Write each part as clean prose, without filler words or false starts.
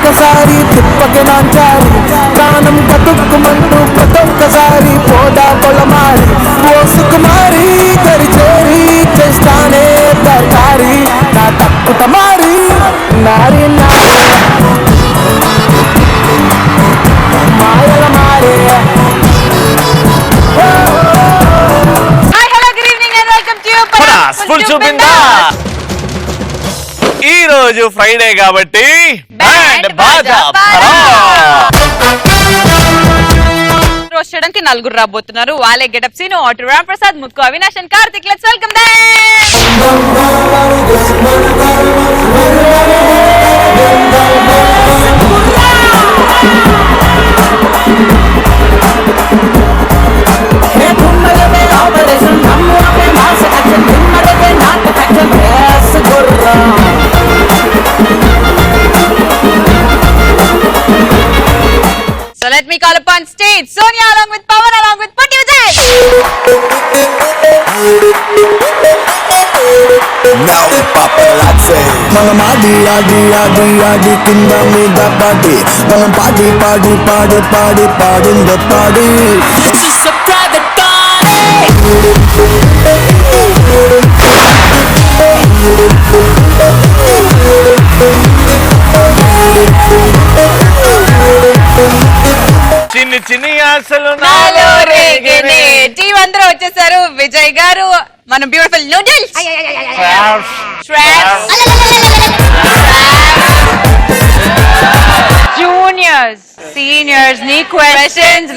ఒక్కసారి తిప్పకి నాంచారి ప్రాణం కతుక్కుమంటూ ప్రతొక్కసారి పోదా పొలమారి ఓ సుకుమారి కరిచేరి చేస్తానే దర్కారి నా తప్పుట మారి నారి నారి మాయల మారే. ఈ రోజు ఫ్రైడే కాబట్టి బ్యాండ్ బాజా రోస్ట్ చేయడానికి నలుగురు రాబోతున్నారు. వాళ్ళే getup Seenu, auto Ram Prasad, Mukku Avinash and Karthik. Let's welcome them. So let me call upon stage Sonia along with Pawan along with Patti Vijay. Now paparazzi మనం ఆడి ఆడి ఆడి ఆడి కింద మీద పాడి మనం పాడి పాడి పాడి పాడి పాడిందో పాడి. This is a private party. చిన్ని చిన్ని ఆశలు నాలో రేగనే. టీం అందరూ వచ్చేసారు. విజయ్ గారు, మన బ్యూటిఫుల్ నూడిల్స్, జూనియర్స్, సీనియర్స్ నీ క్వశ్చన్స్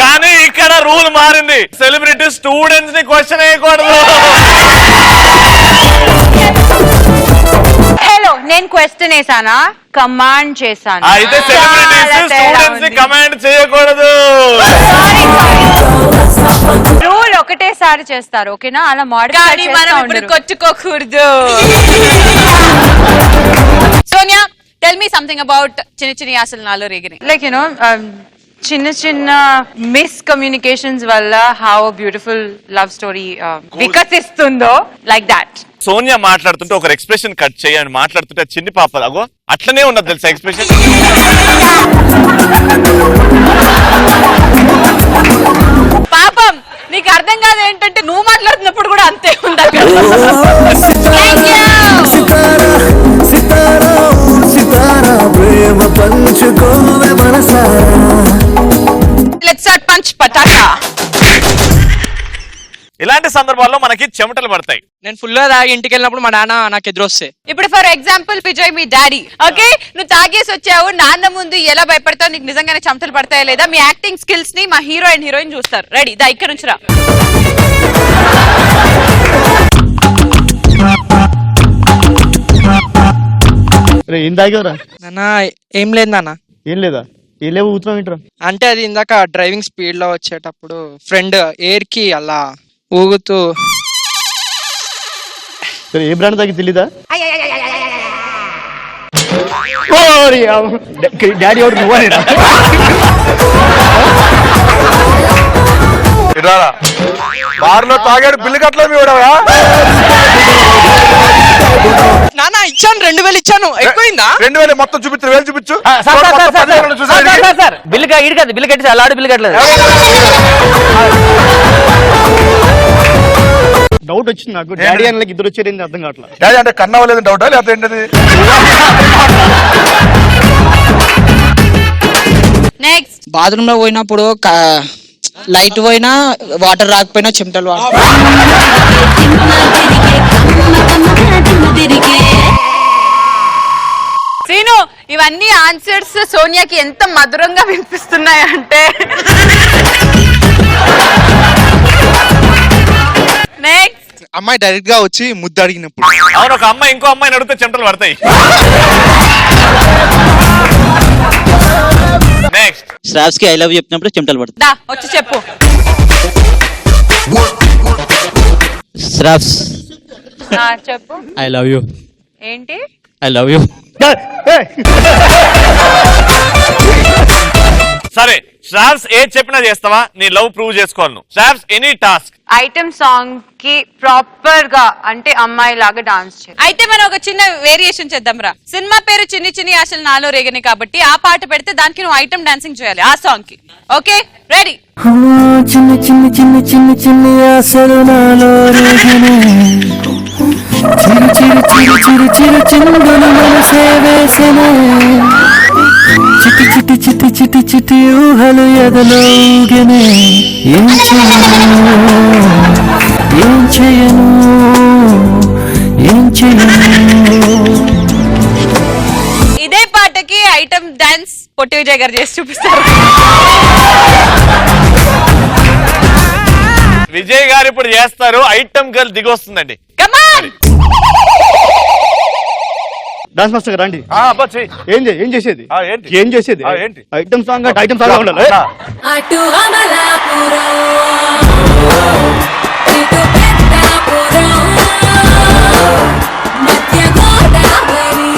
కానీ ఇక్కడ రూల్ మారింది. సెలబ్రిటీ స్టూడెంట్స్ ని క్వశ్చన్ వేయకూడదు. హలో, నేను క్వశ్చన్ వేసానా, కమాండ్ చేశాను. అయితే సెలబ్రిటీస్ స్టూడెంట్స్ ని కమాండ్ చేయకూడదు. రూల్ ఒకటేసారి చేస్తారు, ఓకేనా? అలా మోడిఫై కొట్టుకోకూడదు. Sonia, tell me something about చిన్న చిన్న ఆశలు నాలో రేగినాయి. లైక్ యునో చిన్న చిన్న మిస్కమ్యూనికేషన్స్ వల్ల హౌ బ్యూటిఫుల్ లవ్ స్టోరీ వికసిస్తుందో, లైక్ దాట్. సోనియా మాట్లాడుతుంటే ఒక ఎక్స్ప్రెషన్ కట్ చేయండి. మాట్లాడుతుంటే చిన్ని పాప అగో అట్లనే ఉండదు తెలుసా ఎక్స్ప్రెషన్. పాపం నీకు అర్థం కాదు ఏంటంటే నువ్వు మాట్లాడుతున్నప్పుడు కూడా అంతే ఉండాలి. Let's start punch pataka. ఇలాంటి సందర్భాల్లో మనకి చెమటలు పడతాయి. నేను ఫుల్ గా తాగి ఇంటికి వెళ్ళినప్పుడు మా నాన్న నాకు ఎదురొస్తే, ఇప్పుడు for example Vijay me daddy, okay, నువ్వు తాగేసి వచ్చావు, నాన్న ముందు ఎలా భయపడతావు, నీకు నిజంగానే చెమటలు పడతాయా లేదా? మీ యాక్టింగ్ స్కిల్స్ ని మా హీరో అండ్ హీరోయిన్ చూస్తారు. రెడీ? దా ఇక్కడ నుంచి రా. ఏం తాగేవరా నాన్న? ఏం లేదు నాన్న. ఏం లేదా? ఏం లేవు ఊతున్నావు ఏంట్రా? అంటే అది ఇందాక డ్రైవింగ్ స్పీడ్ లో వచ్చేటప్పుడు ఫ్రెండ్ ఎయిర్ కి అలా ఊగుతూ. సరే, ఏ బ్రాండ్ తాగి తెలీదా? డాడీ ఎవరు? నువ్వా? బార్లో తాగాడు, బిల్లు కట్టలేదు మీ వాడవా? నాన్న ఇచ్చాను, 2000 ఇచ్చాను. ఎక్కువైందా? 2000 మొత్తం చూపించు, 1000 చూపించు. బిల్లు ఇడి కాదు, బిల్లు కట్టి అలాడు బిల్లు కట్టలేదు. డౌట్ వచ్చింది నాకు. డాడీ అని ఇద్దరు వచ్చారు, అర్థం కావట్లేదు. డాడీ అంటే కన్నవలేదు డౌటా లేకపోతే ఏంటది? నెక్స్ట్, బాత్రూమ్ లో పోయినప్పుడు లైట్ పోయినా వాటర్ రాకపోయినా చెమటలు సీను, ఇవన్నీ ఆన్సర్స్ సోనియాకి ఎంత మధురంగా వినిపిస్తున్నాయంటే. నెక్స్ట్, అమ్మాయి డైరెక్ట్ గా వచ్చి ముద్దు అడిగినప్పుడు. అవును, ఒక అమ్మాయి ఇంకో అమ్మాయిని అడిగితే చెమటలు పడతాయి. నెక్స్ట్, శ్రావ్స్ కి ఐ లవ్ చెప్పినప్పుడు చెమటలు పడతాయి. దా వచ్చి చెప్పు. శ్రావ్స్, చెప్పు. I love you. ఏంటి? I love you. సరే శ్రావ్స్ ఏది చెప్పినా చేస్తావా? నీ లవ్ ప్రూవ్ చేసుకోవాలి నువ్వు. Shravs any task. Item song కి ప్రాపర్ గా అంటే అమ్మాయి లాగా డాన్స్ చేయాలి. అయితే మనం ఒక చిన్న వేరియేషన్ చేద్దాం రా. సినిమా పేరు చిన్ని చిన్ని ఆశలు నాలో రేగని కాబట్టి ఆ పాట పెడితే దానికి నువ్వు ఐటమ్ డాన్సింగ్ చేయాలి ఆ సాంగ్ కి. Okay ready? చిన్ని చిన్ని చిన్ని చిన్ని చిన్ని ఆశలు నాలో రేగినే చిరు చిరు చిరు చిరు చిరు చిందులు మనసే వేసెనే చిటి చిటి చిటి చిటి చిటి ఊహలు ఎదలో ఊగెనే ఏం చేయను ఏం చేయను ఏం చేయను. ఇదే పాటకి ఐటమ్ డాన్స్ పొట్టి విజయ్ గారు చేసి చూపిస్తారు. విజయ్ గారు ఇప్పుడు చేస్తారు. ఐటమ్ గర్ల్ దిగి వస్తుందండి. కమాన్ డాన్స్ మాస్టర్ గారు రండి. ఏం చేసేది ఏంటి? ఏం చేసేది ఏంటి? ఐటమ్ సాంగ్ అంటే ఐటమ్ సాంగ్ ఉండాలి. అటు అమలాపురం ఇటు పెద్దాపురం మధ్య గోదావరి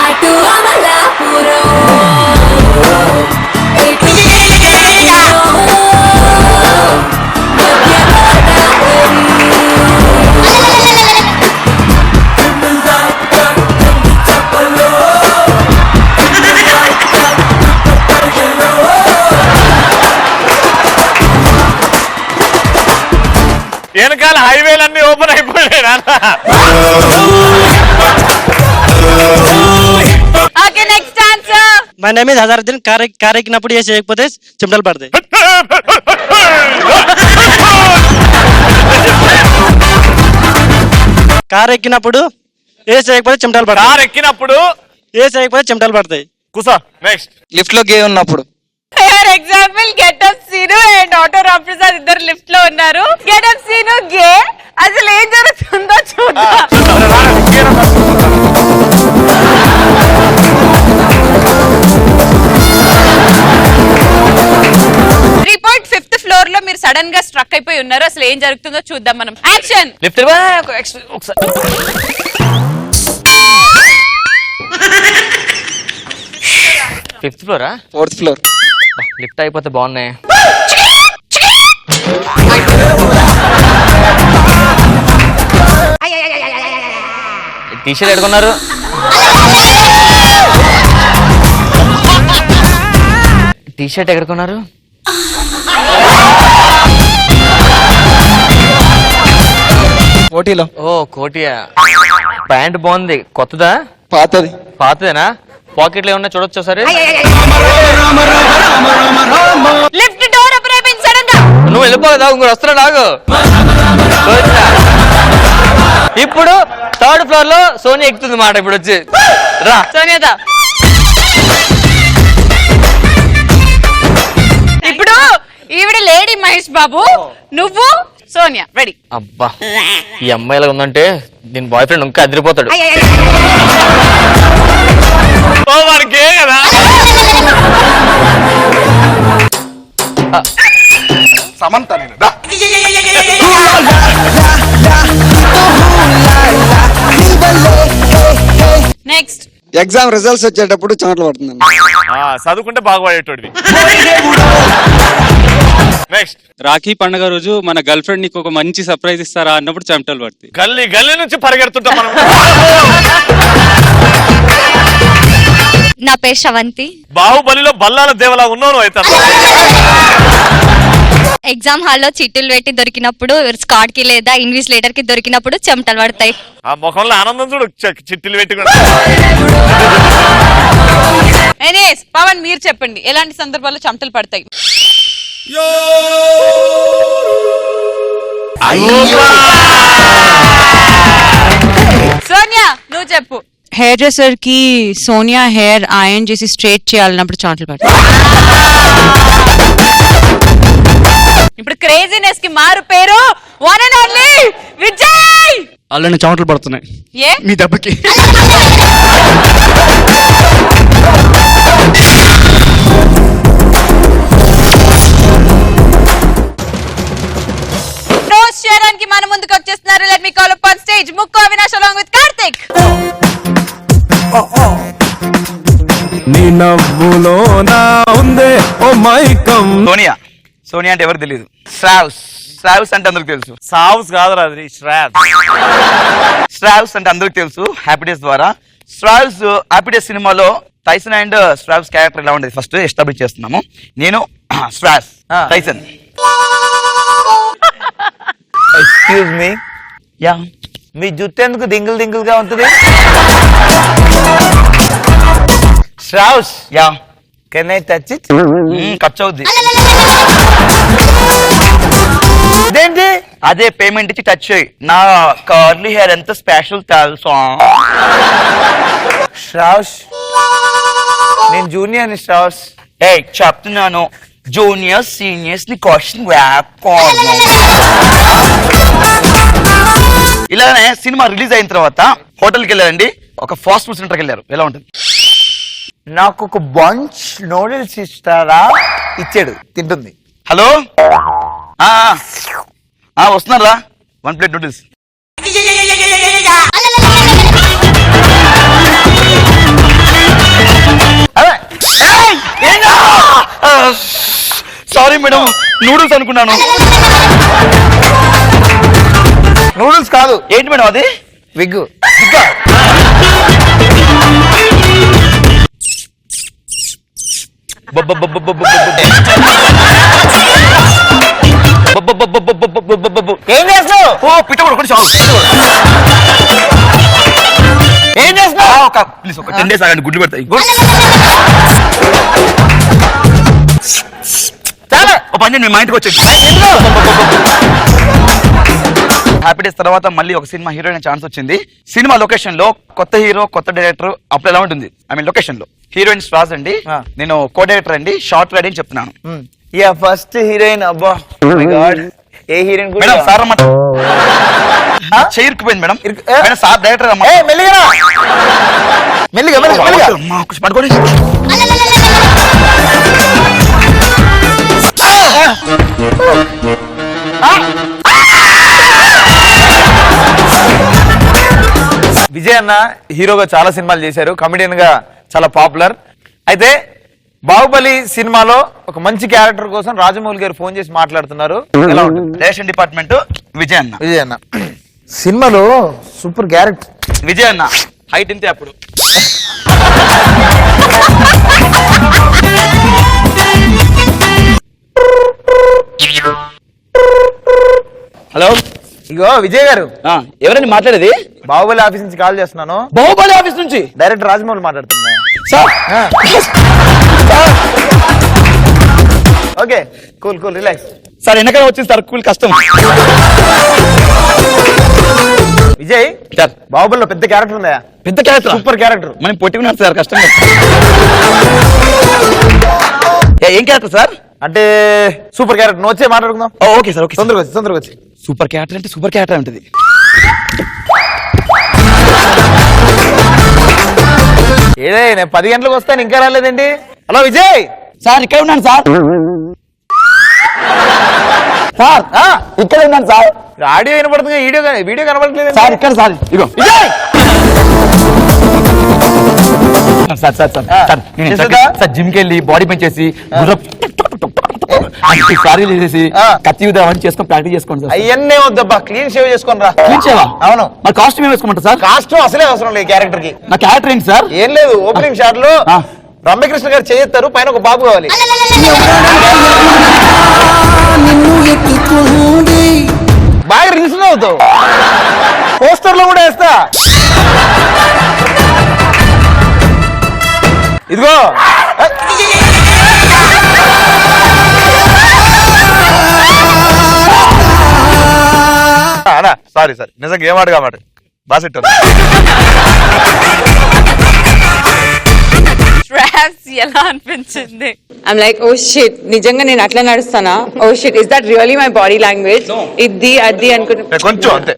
అటు అమలాపురం ఇటు వెనకాల హైవేలన్నీ ఓపెన్ అయిపోయాయి నాన్న. Okay next answer. My name is Hazaruddin. Car ఎక్కినప్పుడు ఏ చేయకపోతే చెమటలు పడతాయి. కార్ ఎక్కినప్పుడు ఏ చేయకపోతే చెమటలు పడతాయి. కార్ ఎక్కినప్పుడు ఏ చేయకపోతే చెమటలు పడతాయి. కుసా. నెక్స్ట్. లిఫ్ట్ లో గే ఉన్నప్పుడు. For example getup Seenu and auto Ramprasad ఇద్దరు లిఫ్ట్ లో ఉన్నారు. గెటప్ సీను గే అసలు ఏం జరుగుతుందో చూద్దాం. 3.5th ఫ్లోర్ లో మీరు సడన్ గా స్ట్రక్ అయిపోయి ఉన్నారు. అసలు ఏం జరుగుతుందో చూద్దాం మనం. యాక్షన్. లిఫ్ట్ ఒకసారి 5th flora? 4th floor. Lift అయిపోతే బాగున్నాయి. టీషర్ట్ ఎడుకున్నారు. టీషర్ట్ ఎక్కడుకున్నారు? కోటిలో. ఓ కోటియా. ప్యాంట్ బాగుంది. కొత్తదా పాతది? పాతదేనా? పాకెట్లో ఏమన్నా చూడొచ్చు సరే. లిఫ్ట్ డోర్ ఓపెన్ అయిపోయింది సడన్ గా. నువ్వు వెళ్ళిపోదా? ఇంకోటి వస్తున్నాడు ఆగు. ఇప్పుడు 3rd ఫ్లోర్ లో సోనియా ఎక్కుతుంది మాట. ఇప్పుడు వచ్చి రా సోనియాదా. ఇప్పుడు ఈవిడ లేడీ మహేష్ బాబు, నువ్వు సోనియా. రెడీ? అబ్బా ఈ అమ్మాయిలా ఉందంటే దీని బాయ్ ఫ్రెండ్ ఇంకా అదిరిపోతాడు. ఓ మనకే కదా. సమంత నేను నెక్స్ట్. ఎగ్జామ్ రిజల్ట్స్ వచ్చేటప్పుడు చెమటలు పడుతుందండి. చదువుకుంటే బాగుపడేటోడివి. నెక్స్ట్. రాఖీ పండుగ రోజు మన గర్ల్ ఫ్రెండ్ నీకు ఒక మంచి సర్ప్రైజ్ ఇస్తారా అన్నప్పుడు చెమటలు పడతాయి. గల్లీ గల్లీ నుంచి పరిగెడుతుంటాం మనం. నా పేరు శ్రవంతి. బాహుబలిలో బల్లాల దేవలా ఉన్నాను అయితే. ఎగ్జామ్ హాల్లో చీటీలు పెట్టి దొరికినప్పుడు, స్కాడ్ కి లేదా ఇన్విజిలేటర్ కి దొరికినప్పుడు చెమటలు పడతాయి. ఆ ముఖంలో ఆనందం చూడు. చిట్టిలు పెట్టి ఎనీవేస్ పవన్ మీరు చెప్పండి ఎలాంటి సందర్భాల్లో చెమటలు పడతాయి? సోనియా నువ్వు చెప్పు. హెయిర్ డ్రెస్సర్ కి సోనియా హెయిర్ ఐరన్ చేసి స్ట్రైట్ చేయాలన్నప్పుడు చెమటలు పడతాయి. ఇప్పుడు క్రేజీనెస్ కి మారు పేరు వన్ అండ్ ఓన్లీ విజయ్. అలానే చెమటలు పడుతున్నాయి ఏ మీ దెబ్బకి. రోస్ట్ చేయడానికి మన ముందుకు వచ్చేస్తున్నారు. లెట్ మీ కాల్ నవ్వులోనా ఉందే ఓ మైకం. సోనియా సోనియా అంటే ఎవరు తెలియదు. శ్రావ్స్ అంటే అందరికి తెలుసు. సావ్స్ కాదురా అది శ్రాద్. శ్రావ్స్ అంటే అందరికి తెలుసు హ్యాపీ డేస్ ద్వారా. శ్రావ్స్ హ్యాపీ డేస్ సినిమాలో టైసన్ అండ్ శ్రావ్స్ క్యారెక్టర్ ఎలా ఉండేది ఫస్ట్ ఎస్టాబ్లిష్ చేస్తున్నాము. నేను Shravs, Tyson. Excuse me, yeah మీ జుట్టు ఎందుకు దింగులు గా ఉంటుంది? Shravs, yeah can I touch it? ఖర్చు అవుద్ది. ఇదేంటి? అదే పేమెంట్ ఇచ్చి టచ్ చేయి. నా కర్లీ హెయిర్ ఎంత స్పెషల్ తెలుసా? శ్రావ్స్, నేను జూనియర్ శ్రావ్స్. ఏ చెప్తున్నాను, జూనియర్స్ సీనియర్స్ ని క్వశ్చన్ ఇలానే సినిమా రిలీజ్ అయిన తర్వాత హోటల్కి వెళ్ళారండి. ఒక ఫాస్ట్ ఫుడ్ సెంటర్కి వెళ్ళారు. ఎలా ఉంటుంది? నాకు ఒక బంచ్ నూడిల్స్ ఇస్తారా? ఇచ్చాడు, తింటుంది. హలో, వస్తున్నారా? 1 plate noodles. Sorry madam, noodles అనుకున్నాను. నూడిల్స్ కాదు. ఏంటి మేడం అది? విగ్గు. ఏం చేస్తున్నావు? ఓ పిట్టగొడు ఒకటి చాలు. ఏం చేస్తున్నావు? ప్లీజ్ ఒక 10 days ఆగండి, గుడ్లు పెడతాయి. చాలా ఒక పని చేయండి, మా ఇంటికి వచ్చేది. హ్యాపీ డేస్ తర్వాత మళ్ళీ ఒక సినిమా హీరోయిన్ ఛాన్స్ వచ్చింది. సినిమా లొకేషన్ లో కొత్త హీరో, కొత్త డైరెక్టర్. అప్పుడు ఎలా ఉంటుంది? ఐ మీన్ లొకేషన్ లో హీరోయిన్ శ్వాస్ అండి, నేను కో డైరెక్టర్ అండి, షార్ట్ రెడీ అని చెప్తున్నాను. Yeah first heroine. అబ్బా గాడ్, ఏ హీరోయిన్? మేడం సార్ అమ్మ చేరుకుపోయింది మేడం. మేడం సార్ డైరెక్టర్ అమ్మ. మెల్లిగా మెల్లిగా మెల్లిగా పడుకోండి. విజయ్ అన్న హీరోగా చాలా సినిమాలు చేశారు, కమెడియన్ గా చాలా పాపులర్. అయితే బాహుబలి సినిమాలో ఒక మంచి క్యారెక్టర్ కోసం రాజమౌళి గారు ఫోన్ చేసి మాట్లాడుతున్నారు. ఎలా ఉంటుంది? రేషన్ డిపార్ట్మెంట్ విజయ్ అన్న. విజయ్ అన్న సినిమాలో సూపర్ క్యారెక్టర్. విజయ్ అన్న హైట్ ఇంతే అప్పుడు. హలో, ఇగో విజయ్ గారు, ఎవరండి మాట్లాడేది? బాహుబలి ఆఫీస్ నుంచి కాల్ చేస్తున్నాను. బాహుబలి ఆఫీస్ నుంచి డైరెక్టర్ రాజమౌళి మాట్లాడుతున్నా. Sir. Okay, cool cool, relax. Sir వెనకాల వచ్చింది సార్, కూల్ కష్టం. విజయ్ సార్, బాహుబలిలో పెద్ద క్యారెక్టర్ ఉందా? పెద్ద క్యారెక్టర్, సూపర్ క్యారెక్టర్. మనం పొట్టుకున్నాం సార్, కష్టం. ఏం క్యారెక్టర్ సార్? అంటే సూపర్ క్యారెక్టర్. నువ్వు వచ్చే మాట్లాడుకుందాం. Okay sir, okay. తొందరగా వచ్చి. సూపర్ క్యారెక్టర్ అంటే సూపర్ క్యారెక్టర్ ఉంటుంది. ఏదే నేను 10 గంటలకు వస్తాను, ఇంకా రాలేదండి. హలో విజయ్. సార్ ఇక్కడ ఉన్నాను సార్. సార్ ఇక్కడ ఉన్నాను సార్. ఆడియో వినపడుతుంది, వీడియో కనపడట్లేదు సార్. ఇక్కడ సార్, ఇగో Vijay. Sir sir sir sir నేను సార్ జిమ్ కి వెళ్ళి బాడీ పెంచేసి సారీ చేసేసి కత్తి అవన్నీ చేసుకొని ప్రాక్టీస్ చేసుకోండి సార్. అవన్నీ వద్దబ్బా, క్లీన్ షేవ్ చేసుకొని రా. క్లీన్ షేవా? అవును. మరి కాస్ట్యూమ్ ఏం వేసుకోమంటారు సార్? కాస్ట్యూమ్ అసలే అవసరం లేదు క్యారెక్టర్ కి. నా క్యారెక్టర్ ఏంటి సార్? ఏం లేదు, ఓపెనింగ్ షాట్ లో రమ్యకృష్ణ గారు చేస్తారు, పైన ఒక బాబు కావాలి. బాగా రీల్స్ అవుతావు, పోస్టర్ లో కూడా వేస్తా. ఇదిగో సారీ సార్, నిజంగా ఏం ఆడు కాబట్టి బాగా సెట్. ఎలా అనిపించింది? ఐమ్ లైక్ ఓ షిట్, నిజంగా నేను అట్లా నడుస్తానా? Oh shit, is that really my body language? ఇది అది అనుకుంటా కొంచెం అంతే.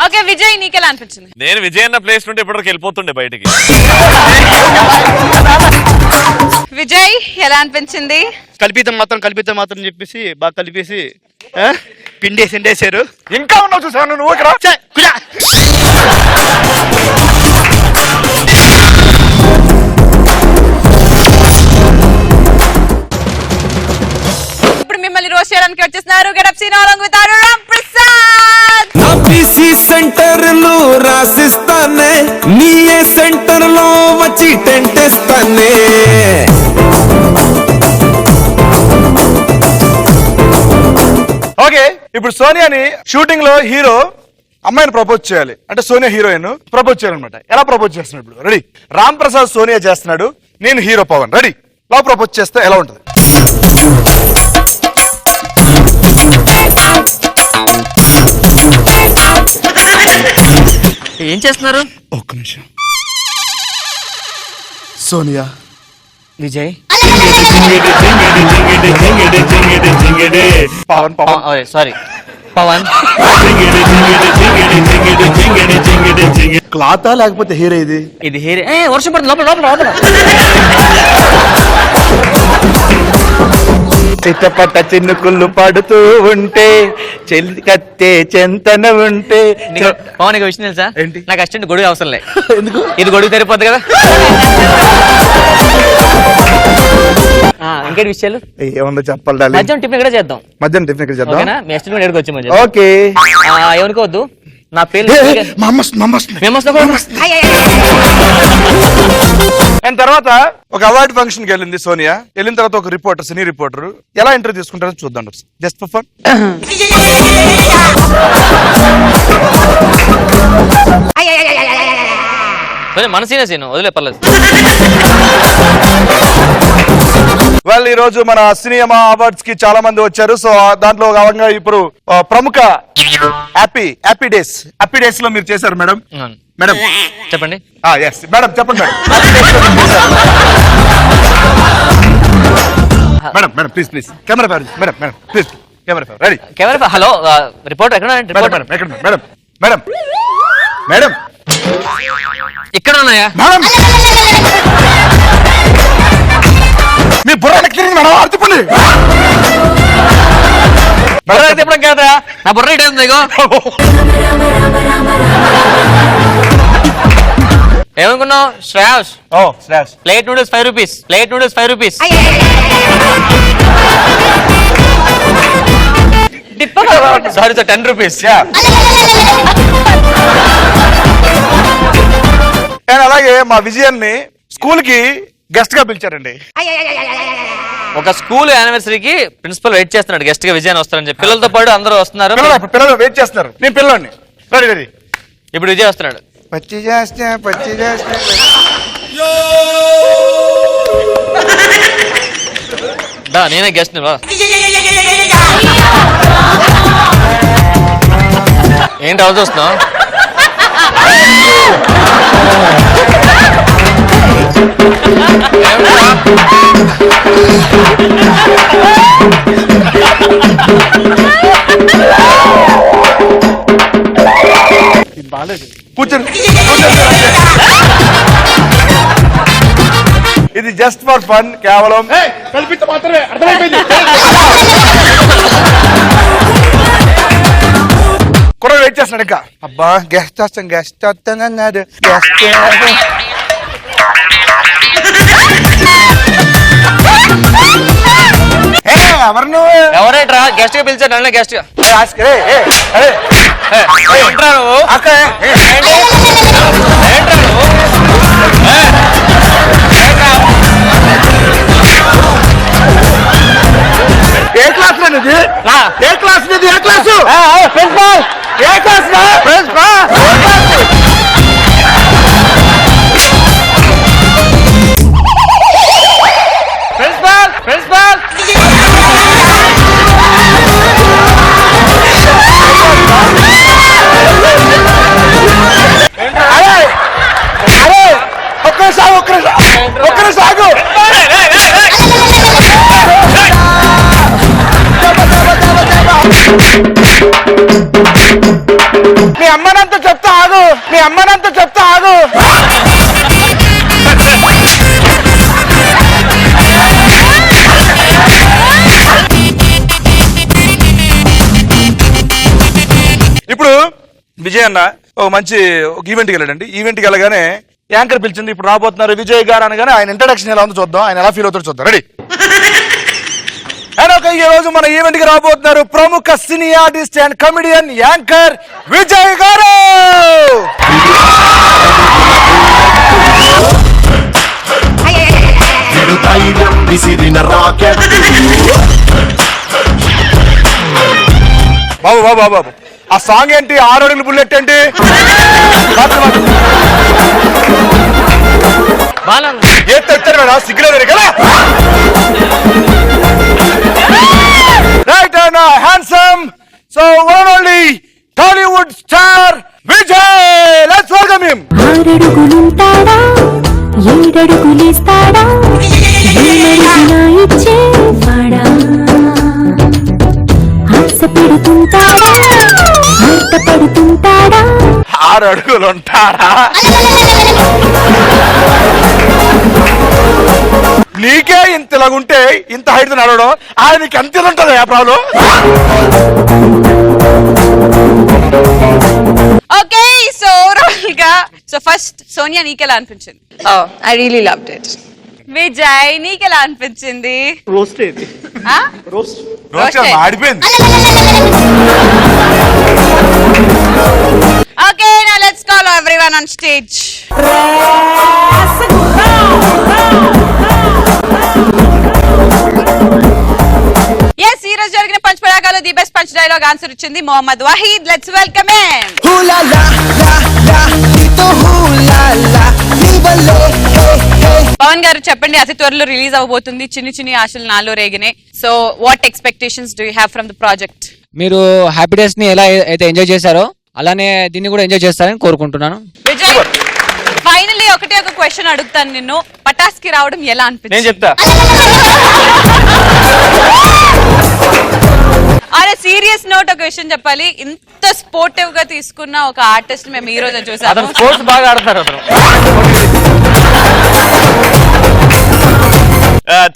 ఓకే విజయ్, నీకెలా అనిపించింది? నేను విజయ్ అన్న ప్లేస్ నుండి ఇప్పటివరకు వెళ్ళిపోతుండే బయటికి. విజయ్ ఎలా అనిపించింది? కల్పితం మాత్రం చెప్పేసి బాగా కలిపేసి పిండేసి ఎండేశారు. ఇంకా ఉన్నావు చూసాను నువ్వు ఇక్కడ. Martin along with our Ram Prasad. నా బీసీ సెంటర్లు రాసిస్తానే, నీ ఏ సెంటర్ లో వచ్చి టెంట్ ఇస్తానే. ఓకే, ఇప్పుడు సోనియాని షూటింగ్ లో హీరో అమ్మాయిని ప్రపోజ్ చేయాలి అంటే సోనియా హీరోయిన్ ప్రపోజ్ చేయాలన్నమాట. ఎలా ప్రపోజ్ చేస్తున్నాడు ఇప్పుడు? రెడీ, రామ్ ప్రసాద్ సోనియా చేస్తున్నాడు, నేను హీరో పవన్. రెడీ, ఎలా ప్రపోజ్ చేస్తే ఎలా ఉంటుంది? ఏం చేస్తున్నారు? ఒక్క నిమిషం. సోనియా, విజయ్ పవన్ పవన్ సారీ పవన్. క్లాతా లేకపోతే హీరో ఇది? ఇది హీరో. వర్షం పడుతుంది, లోపల లోపల లోపల. చిట్టపట్ట చిన్నుకుళ్ళు పడుతూ ఉంటే, చెల్లి కత్తే చెంతన ఉంటే. పవన్ ఒక విషయం తెలుసా? ఏంటి? నాకు అసిస్టెంట్ గొడుగు అవసరం లే. ఎందుకు? ఇది గొడుగు సరిపోద్ది కదా. ఇంకేటి విషయాలు ఏముందో చెప్పాలి డార్లింగ్. మధ్యాహ్నం టిఫిన్ ఇక్కడ చేద్దాం. మధ్యాహ్నం టిఫిన్ ఇక్కడ చేద్దాం. ఓకేనా? మీ అసిస్టెంట్ ఎక్కడికి వచ్చి మధ్య. ఓకే. ఏమనుకోవద్దు, నా పేరు అండ్ తర్వాత ఒక అవార్డు ఫంక్షన్ కి వెళ్ళింది సోనియా. వెళ్ళిన తర్వాత ఒక రిపోర్టర్, సినీ రిపోర్టర్ ఎలా ఇంటర్వ్యూ తీసుకుంటారో చూద్దాం. Just for fun. మనసీన సీను వదిలే పర్లేదు. వాళ్ళు ఈ రోజు మన సినిమా అవార్డ్స్ కి చాలా మంది వచ్చారు. సో దాంట్లో భాగంగా ఇప్పుడు ప్రముఖ హ్యాపీ డేస్ లో మీరు చేశారు మేడం. మేడం చెప్పండి. ఎస్ మేడం, చెప్పండి madam. Madam madam please please camera fair madam. Madam please camera fair. Ready, camera. Hello reporter ఎక్కడ? Madam madam madam madam madam ఇక్కడ ఉన్నాయా? మేడం మీ బుర్ర ఎక్కింది మేడం, అర్థపండి. చెప్పడం కదా, నా బుర్ర ఇటు ఉంది. ఇగో ఏమనుకున్నావు? శ్రేయాస్. ఓ Shreyas. Plate noodles 5 rupees. Plate noodles 5 rupees. Sorry sir, 10 rupees. అలాగే మా విజయాన్ని స్కూల్ కి గెస్ట్ గా పిలిచారండి. ఒక స్కూల్ యానివర్సరీకి ప్రిన్సిపల్ వెయిట్ చేస్తున్నాడు, గెస్ట్ గా విజయాన్ని వస్తారని చెప్పి. పిల్లలతో పాటు అందరూ వస్తున్నారు. పిల్లలు వెయిట్ చేస్తున్నారు. నేను పిల్లోని. Ready ready. ఇప్పుడు విజయ్ వస్తున్నాడు. పచ్చి చేస్తా. నేనే గెస్ట్. ఏంటి అలా చూస్తున్నావు? కూర్చొని. ఇది జస్ట్ ఫర్ ఫన్, కేవలం కల్పిత మాత్రమే. అర్థమైపోయింది. కూడా వెయిట్ చేస్తున్నాడు ఇంకా. అబ్బా గెస్ట్ వస్తానన్నాడు. ఎవరు నువ్వు? ఎవరేట్రా గెస్ట్ గా పిలిచారు? నన్ను గెస్ట్ గా నువ్వు ఏ క్లాస్ అనేది? ఏ క్లాస్ అనేది? ఏ క్లాసు? ప్రిన్సిపాల్. ఏ క్లాస్? ప్రిన్సిపాల్. ప్రిన్సిపాల్. ప్రిన్సిపాల్. ఒక్కరు సాగు. మీ అమ్మనంతా చెప్తా ఆగు. ఇప్పుడు విజయ్ అన్న ఒక మంచి ఈవెంట్కి వెళ్ళాడండి. ఈవెంట్కి వెళ్ళగానే యాంకర్ పిలిచింది, ఇప్పుడు రాబోతున్నారు విజయ్ గారు అనగానే ఆయన ఇంట్రడక్షన్ ఎలా ఉందో చూద్దాం, ఆయన ఎలా ఫీల్ అవుతాడో చూద్దాం. రెడీ. అండ్ ఒక ఈ రోజు మన ఈవెంట్ కి రాబోతున్నారు ప్రముఖ cine artist and comedian anchor Vijay గారు. బాబు బాబు బాబు బాబు ఆ సాంగ్ ఏంటి? 6 అడుగులు బుల్లెట్ ఏంటి? ఏ తెచ్చారు మేడం? సిగ్గులేదు కదా. Right and handsome so one only Tollywood star Vijay. Let's welcome him. 6 అడుగులుంటాడా 7 అడుగులేస్తాడా ఇచ్చేవాడా ఆశ పెడుతుంటాడా ఆట పడుతుంటాడా 6 అడుగులు ఉంటాడా? నీకే ఇంతలాగుంటే ఇంత హైట్ నడవడం ఆయనకి ఎంత ఉంటుంది ఆ ప్రాబ్లం? ఓకే సో ఓవరాల్ గా సో ఫస్ట్ సోనియా నీకెలా అనిపించింది? Oh, I really loved it. Vijay నీకెలా అనిపించింది? రోస్ట్ ఆడిపోయింది. Okay now let's call everyone on stage. yes ఈ రోజు జరిగిన పంచ్ పరాగాలో the best punch dialogue answer ఇచ్చింది Mohammed Waheed. Let's welcome him. Pavan garu చెప్పండి, అతి త్వరలో రిలీజ్ అవబోతుంది చిన్ని చిన్ని ఆశలు నాలో రేగినే. So what expectations do you have from the project? మీరు హ్యాపీ డేస్ ని ఎలా అయితే ఎంజాయ్ చేశారో అలానే దీన్ని కూడా ఎంజాయ్ చేస్తారని కోరుకుంటున్నాను. విజయ్ ఫైనల్లీ ఒకటే ఒక క్వశ్చన్ అడుగుతాను నిన్ను, పటాస్ కి రావడం ఎలా అనిపించింది? నేను చెప్తా. అరే సీరియస్ నోట్ ఒక విషయం చెప్పాలి, ఇంత స్పోర్టివ్ గా తీసుకున్న ఒక ఆర్టిస్ట్ మేము ఈ రోజు చూసాము. అతను స్పోర్ట్స్ బాగా ఆడతారు. అతను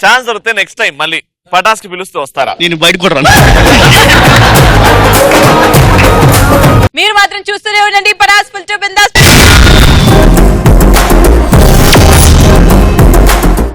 ఛాన్స్ దొరికితే నెక్స్ట్ టైం మళ్ళీ పటాస్ కి పిలుస్తూ వస్తారా? నేను బయట కూడా రాను. మీరు మాత్రం చూస్తూనే ఉండండి పటాస్ ఫుల్ టు బిందాస్.